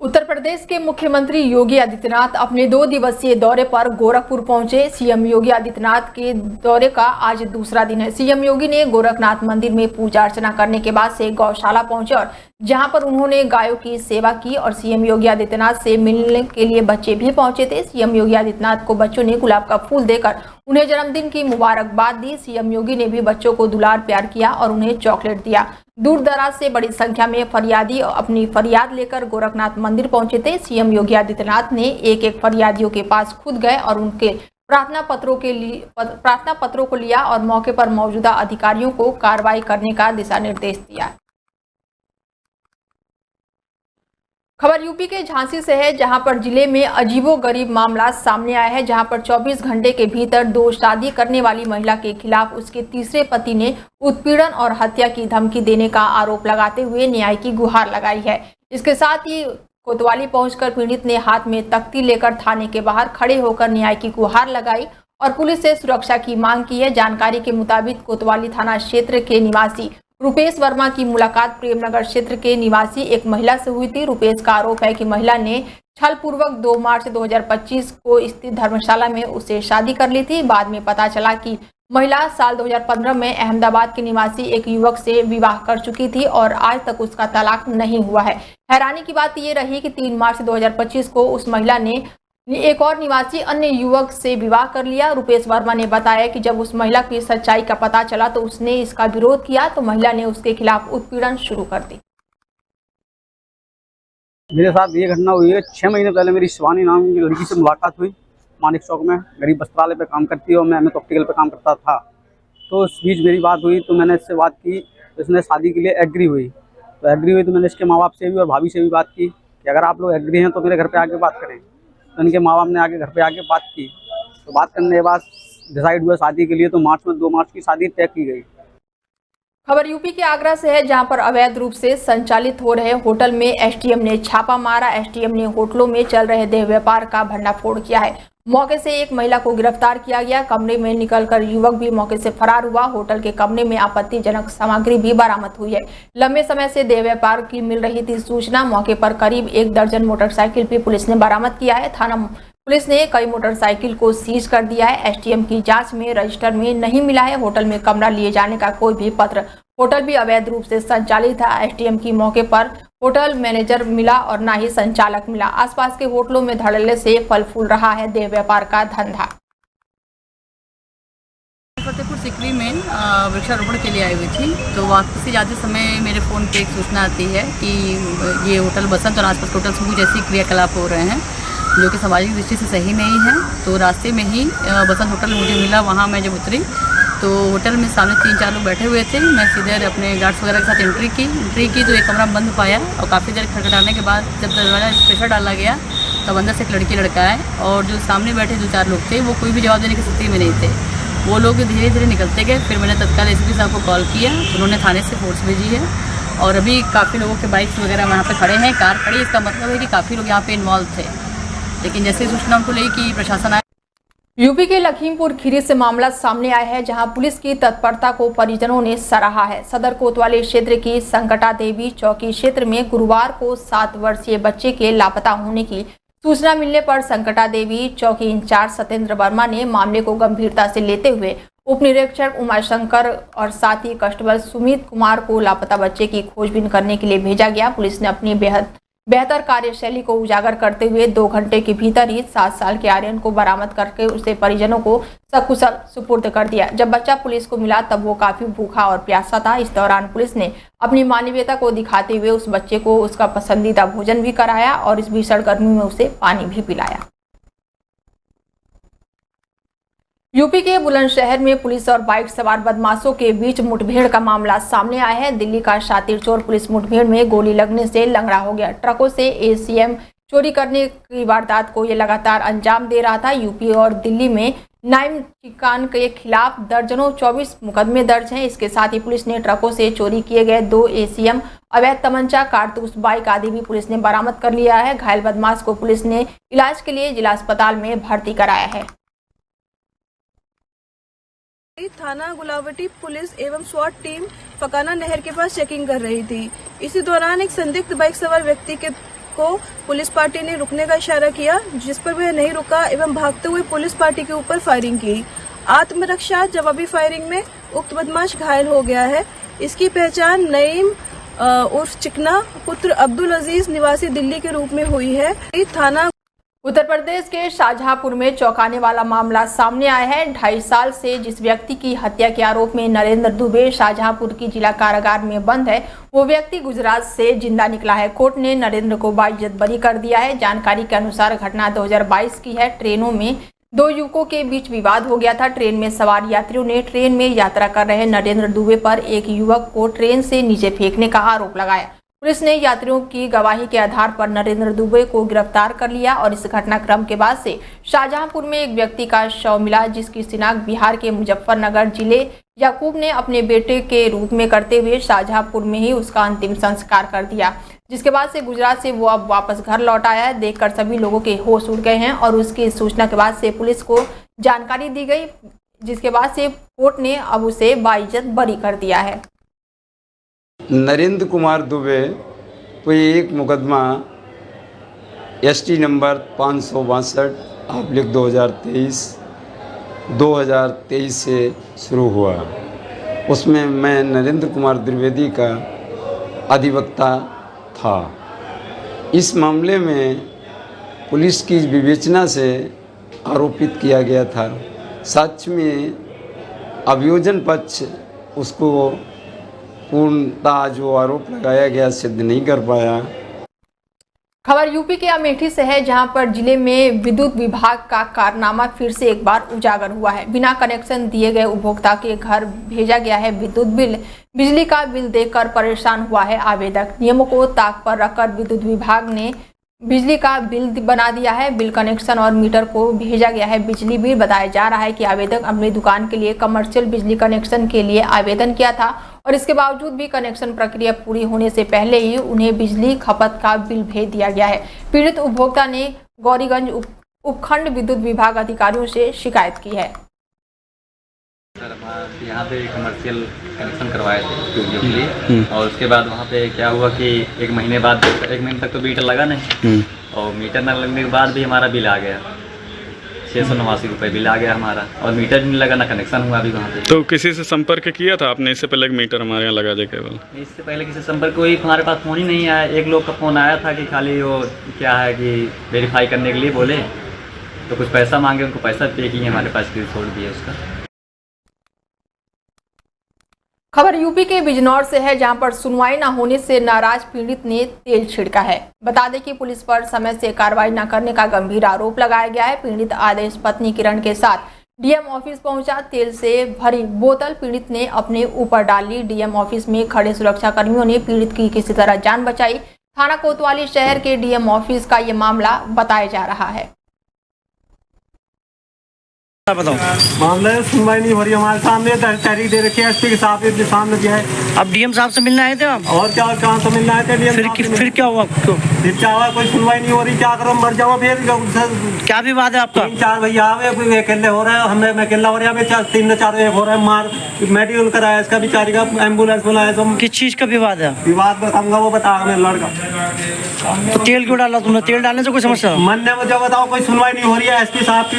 उत्तर प्रदेश के मुख्यमंत्री योगी आदित्यनाथ अपने 2 दिवसीय दौरे पर गोरखपुर पहुंचे। सीएम योगी आदित्यनाथ के दौरे का आज दूसरा दिन है। सीएम योगी ने गोरखनाथ मंदिर में पूजा अर्चना करने के बाद से गौशाला पहुंचे और जहां पर उन्होंने गायों की सेवा की और सीएम योगी आदित्यनाथ से मिलने के लिए बच्चे भी पहुंचे थे। सीएम योगी आदित्यनाथ को बच्चों ने गुलाब का फूल देकर उन्हें जन्मदिन की मुबारकबाद दी। सीएम योगी ने भी बच्चों को दुलार प्यार किया और उन्हें चॉकलेट दिया। दूर दराज से बड़ी संख्या में फरियादी अपनी फरियाद लेकर गोरखनाथ मंदिर पहुंचे थे। सीएम योगी आदित्यनाथ ने एक एक फरियादियों के पास खुद गए और उनके प्रार्थना पत्रों को लिया और मौके पर मौजूदा अधिकारियों को कार्रवाई करने का दिशा निर्देश दिया। खबर यूपी के झांसी से है, जहां पर जिले में अजीबोगरीब मामला सामने आया है, जहां पर 24 घंटे के भीतर 2 शादी करने वाली महिला के खिलाफ उसके तीसरे पति ने उत्पीड़न और हत्या की धमकी देने का आरोप लगाते हुए न्याय की गुहार लगाई है। इसके साथ ही कोतवाली पहुंचकर पीड़ित ने हाथ में तख्ती लेकर थाने के बाहर खड़े होकर न्याय की गुहार लगाई और पुलिस से सुरक्षा की मांग की है। जानकारी के मुताबिक कोतवाली थाना क्षेत्र के निवासी रुपेश वर्मा की मुलाकात प्रेमनगर क्षेत्र के निवासी एक महिला से हुई थी। रुपेश का आरोप है कि महिला ने छलपूर्वक 2 मार्च 2025 को स्थित धर्मशाला में उससे शादी कर ली थी। बाद में पता चला कि महिला साल 2015 में अहमदाबाद के निवासी एक युवक से विवाह कर चुकी थी और आज तक उसका तलाक नहीं हुआ है। हैरानी की बात यह रही कि 3 मार्च 2025 को उस महिला ने एक और निवासी अन्य युवक से विवाह कर लिया। रुपेश वर्मा ने बताया कि जब उस महिला की सच्चाई का पता चला तो उसने इसका विरोध किया तो महिला ने उसके खिलाफ उत्पीड़न शुरू कर दी। मेरे साथ ये घटना हुई है। 6 महीने पहले मेरी शिवानी नाम की लड़की से मुलाकात हुई मानिक चौक में। गरीब वस्त्रालय पे काम करती है और मैं एमएस ऑप्टिकल पे काम करता था। तो उस बीच मेरी बात हुई तो मैंने इससे बात की तो इसने शादी के लिए एग्री हुई। तो मैंने इसके माँ बाप से भी और भाभी से भी बात की कि अगर आप लोग एग्री हैं तो मेरे घर पे आके बात करें। तो इनके माँ बाप ने आके घर पे आके बात की। तो बात करने के बाद डिसाइड हुआ शादी के लिए। तो 2 मार्च की शादी तय की गई। खबर यूपी के आगरा से है, जहां पर अवैध रूप से संचालित हो रहे होटल में एसडीएम ने छापा मारा। एसडीएम ने होटलों में चल रहे देह व्यापार का भंडाफोड़ किया है। मौके से एक महिला को गिरफ्तार किया गया। कमरे में निकलकर युवक भी मौके से फरार हुआ। होटल के कमरे में आपत्तिजनक सामग्री भी बरामद हुई है। लंबे समय से देह व्यापार की मिल रही थी सूचना। मौके पर करीब 1 दर्जन मोटरसाइकिल भी पुलिस ने बरामद किया है। थाना पुलिस ने कई मोटरसाइकिल को सीज कर दिया है। एसडीएम की जांच में रजिस्टर में नहीं मिला है होटल में कमरा लिए जाने का कोई भी पत्र। होटल भी अवैध रूप से संचालित था। एसडीएम की मौके पर होटल मैनेजर मिला और न ही संचालक मिला। आसपास के होटलों में धड़ल्ले से फल फूल रहा है देह व्यापार का धंधा। फतेहपुर सिकरी में वृक्षारोपण के लिए आई हुई थी। तो वापस से जाते समय मेरे फ़ोन पे एक सूचना आती है कि ये होटल बसंत और आसपास होटल से कुछ ऐसी क्रियाकलाप हो रहे हैं जो कि सामाजिक दृष्टि से सही नहीं है। तो रास्ते में ही बसंत होटल मुझे मिला। वहाँ मैं जब उतरी तो होटल में सामने 3-4 लोग बैठे हुए थे। मैं सीधे अपने गार्ड्स वगैरह के साथ एंट्री की तो एक कमरा बंद पाया और काफ़ी देर खटखटाने के बाद जब दरवाज़ा प्रेशर डाला गया तब अंदर से एक लड़का आए और जो सामने बैठे 2-4 लोग थे वो कोई भी जवाब देने की स्थिति में नहीं थे। वो लोग धीरे धीरे निकलते गए। फिर मैंने तत्काल एसपी साहब को कॉल किया। उन्होंने थाने से फोर्स भेजी है और अभी काफ़ी लोगों के बाइक्स वगैरह वहाँ पे खड़े हैं, कार खड़ी। इसका मतलब है कि काफ़ी लोग यहाँ पे इन्वॉल्व थे। लेकिन जैसे सूचना हमको लगी कि प्रशासन आया। यूपी के लखीमपुर खीरी से मामला सामने आया है, जहां पुलिस की तत्परता को परिजनों ने सराहा है। सदर कोतवाली क्षेत्र की संकटा देवी चौकी क्षेत्र में गुरुवार को 7 वर्षीय बच्चे के लापता होने की सूचना मिलने पर संकटा देवी चौकी इंचार्ज सत्येंद्र वर्मा ने मामले को गंभीरता से लेते हुए उप निरीक्षक उमाशंकर और साथ ही कांस्टेबल सुमित कुमार को लापता बच्चे की खोजबीन करने के लिए भेजा गया। पुलिस ने अपनी बेहतर कार्यशैली को उजागर करते हुए 2 घंटे के भीतर ही 7 साल के आर्यन को बरामद करके उसे परिजनों को सकुशल सुपुर्द कर दिया। जब बच्चा पुलिस को मिला तब वो काफी भूखा और प्यासा था। इस दौरान पुलिस ने अपनी मानवीयता को दिखाते हुए उस बच्चे को उसका पसंदीदा भोजन भी कराया और इस भीषण गर्मी में उसे पानी भी पिलाया। यूपी के बुलंदशहर में पुलिस और बाइक सवार बदमाशों के बीच मुठभेड़ का मामला सामने आया है। दिल्ली का शातिर चोर पुलिस मुठभेड़ में गोली लगने से लंगड़ा हो गया। ट्रकों से एसीएम चोरी करने की वारदात को ये लगातार अंजाम दे रहा था। यूपी और दिल्ली में नाइम चिकान के खिलाफ दर्जनों 24 मुकदमे दर्ज हैं। इसके साथ ही पुलिस ने ट्रकों से चोरी किए गए 2 एसीएम, अवैध तमंचा, कारतूस, बाइक आदि भी पुलिस ने बरामद कर लिया है। घायल बदमाश को पुलिस ने इलाज के लिए जिला अस्पताल में भर्ती कराया है। थाना गुलावटी पुलिस एवं स्वाट टीम फकाना नहर के पास चेकिंग कर रही थी। इसी दौरान एक संदिग्ध बाइक सवार व्यक्ति के को पुलिस पार्टी ने रुकने का इशारा किया, जिस पर वह नहीं रुका एवं भागते हुए पुलिस पार्टी के ऊपर फायरिंग की। आत्मरक्षा जवाबी फायरिंग में उक्त बदमाश घायल हो गया है। इसकी पहचान नईम उर्फ चिकना पुत्र अब्दुल अजीज निवासी दिल्ली के रूप में हुई है। थाना उत्तर प्रदेश के शाहजहांपुर में चौंकाने वाला मामला सामने आया है। 2.5 साल से जिस व्यक्ति की हत्या के आरोप में नरेंद्र दुबे शाहजहांपुर की जिला कारागार में बंद है, वो व्यक्ति गुजरात से जिंदा निकला है। कोर्ट ने नरेंद्र को बाइज्जत बरी कर दिया है। जानकारी के अनुसार घटना 2022 की है। ट्रेनों में 2 युवकों के बीच विवाद हो गया था। ट्रेन में सवार यात्रियों ने ट्रेन में यात्रा कर रहे नरेंद्र दुबे पर एक युवक को ट्रेन से नीचे फेंकने का आरोप लगाया। पुलिस ने यात्रियों की गवाही के आधार पर नरेंद्र दुबे को गिरफ्तार कर लिया और इस घटनाक्रम के बाद से शाहजहांपुर में एक व्यक्ति का शव मिला, जिसकी शिनाख्त बिहार के मुजफ्फरनगर जिले याकूब ने अपने बेटे के रूप में करते हुए शाहजहांपुर में ही उसका अंतिम संस्कार कर दिया। जिसके बाद से गुजरात से वो अब वापस घर लौट आया है। देखकर सभी लोगों के होश उड़ गए हैं और उसकी सूचना के बाद से पुलिस को जानकारी दी गई, जिसके बाद से कोर्ट ने अब उसे बाइज्जत बरी कर दिया है। नरेंद्र कुमार दुबे को एक मुकदमा ST नंबर 562/2023 से शुरू हुआ। उसमें मैं नरेंद्र कुमार द्विवेदी का अधिवक्ता था। इस मामले में पुलिस की विवेचना से आरोपित किया गया था। सच में अभियोजन पक्ष उसको पूर्णतः जो आरोप लगाया गया सिद्ध नहीं कर पाया। खबर यूपी के अमेठी से है, जहां पर जिले में विद्युत विभाग का कारनामा फिर से एक बार उजागर हुआ है। बिना कनेक्शन दिए गए उपभोक्ता के घर भेजा गया है विद्युत बिल। बिजली का बिल देखकर परेशान हुआ है आवेदक। नियमों को ताक पर रखकर विद्युत विभाग ने बिजली का बिल बना दिया है। बिल कनेक्शन और मीटर को भेजा गया है बिजली बिल। बताया जा रहा है कि आवेदक अपनी दुकान के लिए कमर्शियल बिजली कनेक्शन के लिए आवेदन किया था और इसके बावजूद भी कनेक्शन प्रक्रिया पूरी होने से पहले ही उन्हें बिजली खपत का बिल भेज दिया गया है। पीड़ित उपभोक्ता ने गौरीगंज उपखंड विद्युत विभाग अधिकारियों से शिकायत की है। सर यहाँ पे कमर्शियल कनेक्शन करवाए थे स्टूडियो के लिए और उसके बाद वहाँ पे क्या हुआ कि एक महीने तक तो मीटर लगा नहीं और मीटर न लगने के बाद भी हमारा बिल आ गया 689 रुपये बिल आ गया हमारा और मीटर नहीं लगा, ना कनेक्शन हुआ अभी वहाँ पे। तो किसी से संपर्क किया था आपने इससे पहले मीटर हमारे यहाँ लगा दे केवल? इससे पहले किसी संपर्क कोई हमारे पास फ़ोन ही नहीं आया। एक लोग का फ़ोन आया था कि खाली वो क्या है कि वेरीफाई करने के लिए बोले, तो कुछ पैसा मांगे, उनको पैसा पे किए, हमारे पास छोड़ दिया उसका। खबर यूपी के बिजनौर से है, जहां पर सुनवाई न होने से नाराज पीड़ित ने तेल छिड़का है। बता दें कि पुलिस पर समय से कार्रवाई न करने का गंभीर आरोप लगाया गया है। पीड़ित आदेश पत्नी किरण के साथ डीएम ऑफिस पहुंचा। तेल से भरी बोतल पीड़ित ने अपने ऊपर डाल ली। डीएम ऑफिस में खड़े सुरक्षा कर्मियों ने पीड़ित की किसी तरह जान बचाई। थाना कोतवाली शहर के डीएम ऑफिस का ये मामला बताया जा रहा है। बताओ मामला सुनवाई नहीं हो रही, हमारे सामने तहरीर दे रखी है एसपी के सामने जो है। अब डीएम साहब से मिलने आए थे आप? और क्या, कहाँ से मिलना आए थे डीएम? फिर क्या हुआ? फिर क्या हुआ? कोई सुनवाई नहीं हो रही, क्या करो, मर जाओ फिर। क्या विवाद है आपका? 3-4 भैया आवे अकेले हो रहे हैं, हमें अकेला हो रहा है, 3-4 हो रहे हैं मार। मेडिकल कराया इसका बेचारी का, एम्बुलेंस बुलाया। तो किस चीज का विवाद है? विवाद बताऊंगा, वो बता हमें लड़का। तो तेल क्यों डाला तुमने? तेल डालने से कोई समस्या? मन ने मुझे बताओ, कोई सुनवाई नहीं हो रही है। एसपी साहब की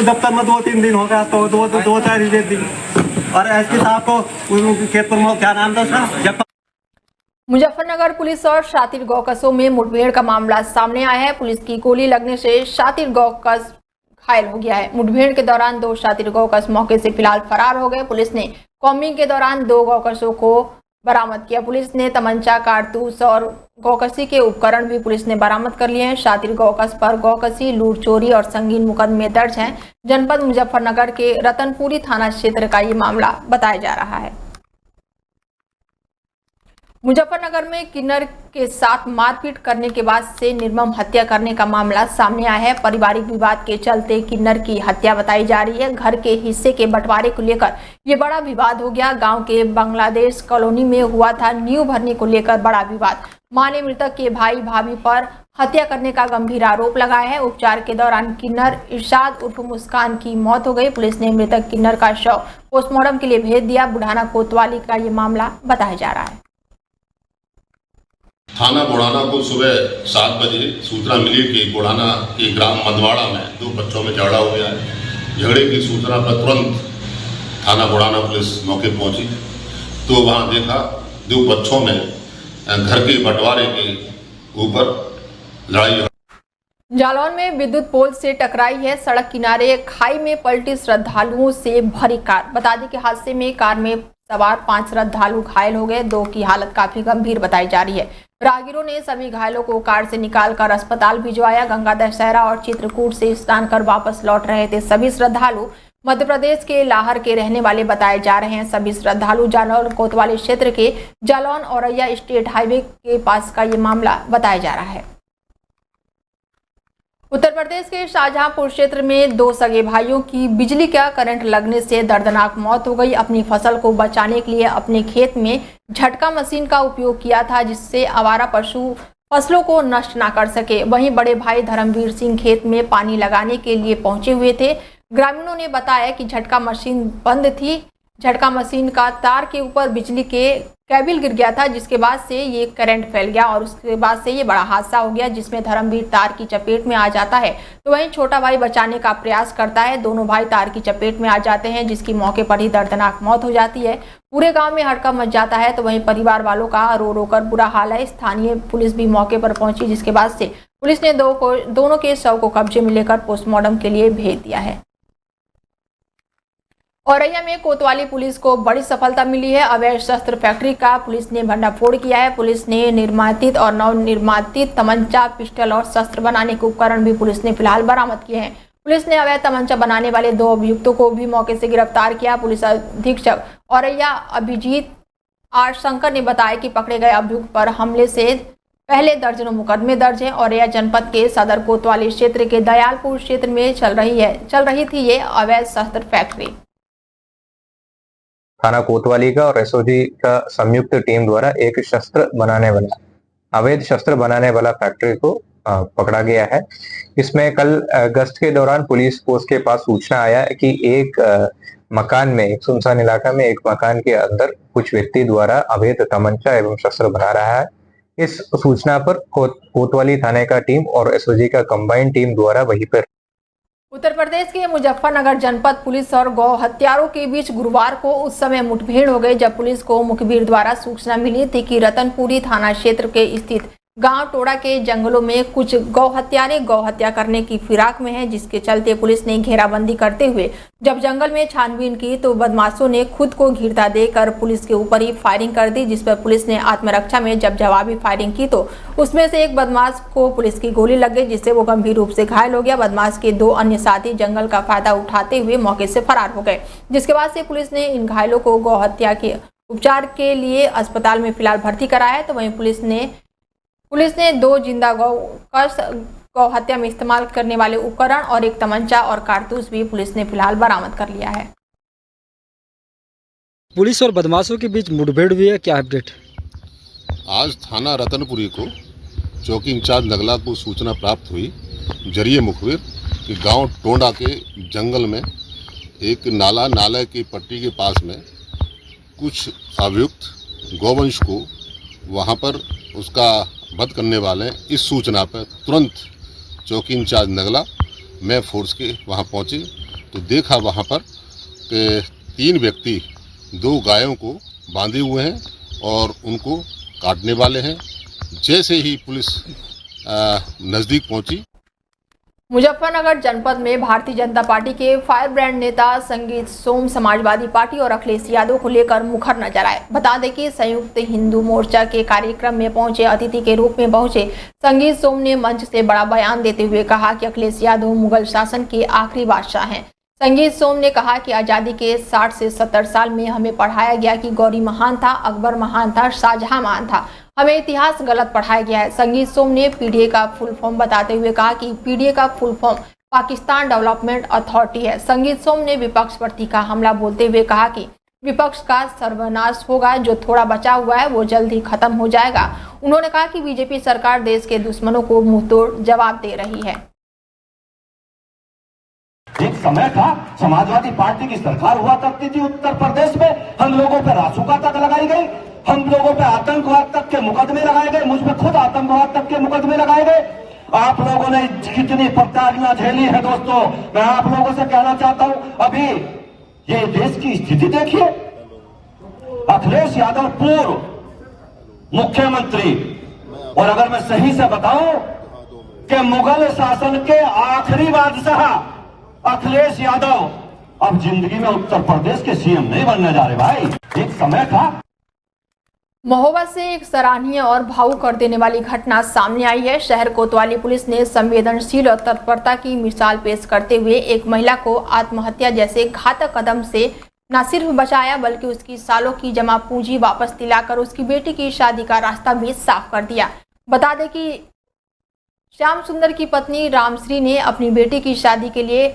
दफ्तर में 2-3 दिन हो गया, तो 2-4 दिन। और एसपी साहब को खेतपुर में क्या नाम था उसका? मुजफ्फरनगर पुलिस और शातिर गौकसों में मुठभेड़ का मामला सामने आया है। पुलिस की गोली लगने से शातिर गौकस घायल हो गया है। मुठभेड़ के दौरान 2 शातिर गौकस मौके से फिलहाल फरार हो गए। पुलिस ने कॉम्बिंग के दौरान 2 गौकसों को बरामद किया। पुलिस ने तमंचा, कारतूस और गौकसी के उपकरण भी पुलिस ने बरामद कर लिए हैं। शातिर गौकस पर गौकसी, लूट, चोरी और संगीन मुकदमे दर्ज हैं। जनपद मुजफ्फरनगर के रतनपुरी थाना क्षेत्र का ये मामला बताया जा रहा है। मुजफ्फरनगर में किन्नर के साथ मारपीट करने के बाद से निर्मम हत्या करने का मामला सामने आया है। पारिवारिक विवाद के चलते किन्नर की हत्या बताई जा रही है। घर के हिस्से के बंटवारे को लेकर ये बड़ा विवाद हो गया। गांव के बांग्लादेश कॉलोनी में हुआ था नींव भरने को लेकर बड़ा विवाद। मां ने मृतक के भाई भाभी पर हत्या करने का गंभीर आरोप लगाया है। उपचार के दौरान किन्नर इरशाद उर्फ मुस्कान की मौत हो गई। पुलिस ने मृतक किन्नर का शव पोस्टमार्टम के लिए भेज दिया। बुढ़ाना कोतवाली का ये मामला बताया जा रहा है। थाना बुढ़ाना को सुबह 7 बजे सूचना मिली कि बुढ़ाना के ग्राम मंदवाड़ा में 2 बच्चों में झगड़ा हो गया है। झगड़े की सूचना पर तुरंत थाना बुढ़ाना पुलिस मौके पहुंची तो वहां देखा 2 बच्चों में घर के बंटवारे के ऊपर लड़ाई। जालौन में विद्युत पोल से टकराई है सड़क किनारे खाई में पलटी श्रद्धालुओं से भरी कार। बता दें कि हादसे में कार में सवार 5 श्रद्धालु घायल हो गए, 2 की हालत काफी गंभीर बताई जा रही है। राहगीरों ने सभी घायलों को कार से निकालकर अस्पताल भिजवाया। गंगा दशहरा और चित्रकूट से स्नान कर वापस लौट रहे थे सभी श्रद्धालु मध्य प्रदेश के लाहर के रहने वाले बताए जा रहे हैं। सभी श्रद्धालु जालौन कोतवाली क्षेत्र के जालौन औरैया स्टेट हाईवे के पास का ये मामला बताया जा रहा है। उत्तर प्रदेश के शाहजहांपुर क्षेत्र में 2 सगे भाइयों की बिजली का करंट लगने से दर्दनाक मौत हो गई। अपनी फसल को बचाने के लिए अपने खेत में झटका मशीन का उपयोग किया था जिससे आवारा पशु फसलों को नष्ट ना कर सके। वहीं बड़े भाई धर्मवीर सिंह खेत में पानी लगाने के लिए पहुंचे हुए थे। ग्रामीणों ने बताया कि झटका मशीन बंद थी। झटका मशीन का तार के ऊपर बिजली के केबल गिर गया था जिसके बाद से ये करंट फैल गया और उसके बाद से ये बड़ा हादसा हो गया जिसमें धर्मवीर तार की चपेट में आ जाता है तो वहीं छोटा भाई बचाने का प्रयास करता है। दोनों भाई तार की चपेट में आ जाते हैं जिसकी मौके पर ही दर्दनाक मौत हो जाती है। पूरे गांव में हड़कंप मच जाता है तो वहीं परिवार वालों का रो रो कर बुरा हाल है। स्थानीय पुलिस भी मौके पर पहुंची जिसके बाद से पुलिस ने दोनों के शव को कब्जे में लेकर पोस्टमार्टम के लिए भेज दिया है। औरैया में कोतवाली पुलिस को बड़ी सफलता मिली है। अवैध शस्त्र फैक्ट्री का पुलिस ने भंडाफोड़ किया है। पुलिस ने निर्मातित और नवनिर्मातित तमंचा, पिस्टल और शस्त्र बनाने के उपकरण भी पुलिस ने फिलहाल बरामद किए हैं। पुलिस ने अवैध तमंचा बनाने वाले 2 अभियुक्तों को भी मौके से गिरफ्तार किया। पुलिस अधीक्षक औरैया अभिजीत आर शंकर ने बताया कि पकड़े गए अभियुक्त पर हमले से पहले दर्जनों मुकदमे दर्ज हैं। औरैया जनपद के सदर कोतवाली क्षेत्र के दयालपुर क्षेत्र में चल रही थी ये अवैध शस्त्र फैक्ट्री। थाना कोतवाली का और एसओजी का संयुक्त टीम द्वारा एक अवैध शस्त्र बनाने वाला फैक्ट्री को पकड़ा गया है। इसमें कल गश्त के दौरान पुलिस पोस्ट के पास सूचना आया कि एक मकान में, एक सुनसान इलाका में एक मकान के अंदर कुछ व्यक्ति द्वारा अवैध तमंचा एवं शस्त्र बना रहा है। इस सूचना पर कोतवाली थाने का टीम और एसओजी का कंबाइंड टीम द्वारा वहीं पर उत्तर प्रदेश के मुजफ्फरनगर जनपद पुलिस और गौ हत्यारों के बीच गुरुवार को उस समय मुठभेड़ हो गई जब पुलिस को मुखबिर द्वारा सूचना मिली थी कि रतनपुरी थाना क्षेत्र के स्थित गांव टोड़ा के जंगलों में कुछ गौ हत्यारे गौ हत्या करने की फिराक में हैं, जिसके चलते पुलिस ने घेराबंदी करते हुए जब जंगल में छानबीन की तो बदमाशों ने खुद को घिरता देकर पुलिस के ऊपर ही फायरिंग कर दी, जिस पर पुलिस ने आत्मरक्षा में जब जवाबी फायरिंग की तो उसमें से एक बदमाश को पुलिस की गोली लग गई जिससे वो गंभीर रूप से घायल हो गया। बदमाश के 2 अन्य साथी जंगल का फायदा उठाते हुए मौके से फरार हो गए, जिसके बाद से पुलिस ने इन घायलों को गौ हत्या के उपचार के लिए अस्पताल में फिलहाल भर्ती कराया है। तो वहीं पुलिस ने 2 जिंदा गौ हत्या में इस्तेमाल करने वाले उपकरण और एक तमंचा और कारतूस भी पुलिस ने फिलहाल बरामद कर लिया है। पुलिस और बदमाशों के बीच मुठभेड़ हुई है, क्या अपडेट? आज थाना रतनपुरी को चौकी इंचार्ज नगला को सूचना प्राप्त हुई जरिए मुखबिर कि गांव टोंडा के जंगल में एक नाले की पट्टी के पास में कुछ अभियुक्त गौवंश को वहां पर उसका वध करने वाले हैं। इस सूचना पर तुरंत चौकी इंचार्ज नगला मैं फोर्स के वहां पहुंचे तो देखा वहां पर कि 3 व्यक्ति 2 गायों को बांधे हुए हैं और उनको काटने वाले हैं। जैसे ही पुलिस नज़दीक पहुंची, मुजफ्फरनगर जनपद में भारतीय जनता पार्टी के फायर ब्रांड नेता संगीत सोम समाजवादी पार्टी और अखिलेश यादव को लेकर मुखर नजर आए। बता दें कि संयुक्त हिंदू मोर्चा के कार्यक्रम में पहुंचे अतिथि के रूप में पहुंचे संगीत सोम ने मंच से बड़ा बयान देते हुए कहा कि अखिलेश यादव मुगल शासन के आखिरी बादशाह हैं। संगीत सोम ने कहा कि आज़ादी के 60 से 70 साल में हमें पढ़ाया गया कि गौरी महान था, अकबर महान था, शाहजहां महान था। हमें इतिहास गलत पढ़ाया गया है। संगीत सोम ने पीडीए का फुल फॉर्म बताते हुए कहा कि पीडीए का full form Pakistan development authority है। संगीत सोम ने विपक्ष पर तीखा हमला बोलते हुए कहा कि विपक्ष का सर्वनाश होगा, जो थोड़ा बचा हुआ है वो जल्द ही खत्म हो जाएगा। उन्होंने कहा कि बीजेपी सरकार देश के दुश्मनों को मुंहतोड़ जवाब दे रही है। एक समय था समाजवादी पार्टी की सरकार हुआ करती थी उत्तर प्रदेश में, हम लोगों पर रासुका तक लगाई गई, हम लोगों पे आतंकवाद तक के मुकदमे लगाए गए, मुझ पे खुद आतंकवाद तक के मुकदमे लगाए गए। आप लोगों ने कितनी परेशानियां झेली है दोस्तों। मैं आप लोगों से कहना चाहता हूं, अभी ये देश की स्थिति देखिए। अखिलेश यादव पूर्व मुख्यमंत्री, और अगर मैं सही से बताऊं कि मुगल शासन के आखिरी बादशाह अखिलेश यादव अब जिंदगी में उत्तर प्रदेश के सीएम नहीं बनने जा रहे भाई। एक समय था। महोबा से एक सराहनीय और भावुक कर देने वाली घटना सामने आई है। शहर कोतवाली पुलिस ने संवेदनशील और तत्परता की मिसाल पेश करते हुए एक महिला को आत्महत्या जैसे घातक कदम से न सिर्फ बचाया बल्कि उसकी सालों की जमा पूंजी वापस दिलाकर उसकी बेटी की शादी का रास्ता भी साफ कर दिया। बता दें कि श्याम सुंदर की पत्नी रामश्री ने अपनी बेटी की शादी के लिए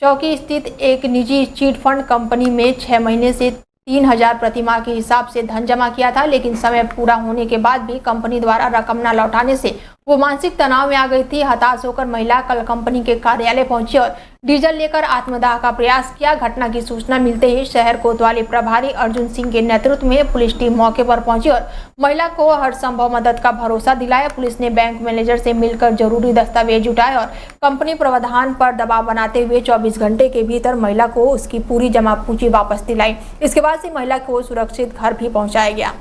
चौकी स्थित एक निजी चीट फंड कंपनी में 6 महीने से 3,000 प्रतिमाह के हिसाब से धन जमा किया था, लेकिन समय पूरा होने के बाद भी कंपनी द्वारा रकम न लौटाने से वो मानसिक तनाव में आ गई थी। हताश होकर महिला कल कंपनी के कार्यालय पहुंची और डीजल लेकर आत्मदाह का प्रयास किया। घटना की सूचना मिलते ही शहर कोतवाली प्रभारी अर्जुन सिंह के नेतृत्व में पुलिस टीम मौके पर पहुंची और महिला को हर संभव मदद का भरोसा दिलाया। पुलिस ने बैंक मैनेजर से मिलकर जरूरी दस्तावेज जुटाए और कंपनी प्रबंधन पर दबाव बनाते हुए 24 घंटे के भीतर महिला को उसकी पूरी जमा पूंजी वापस दिलाई। इसके बाद से महिला को सुरक्षित घर भी पहुंचाया गया।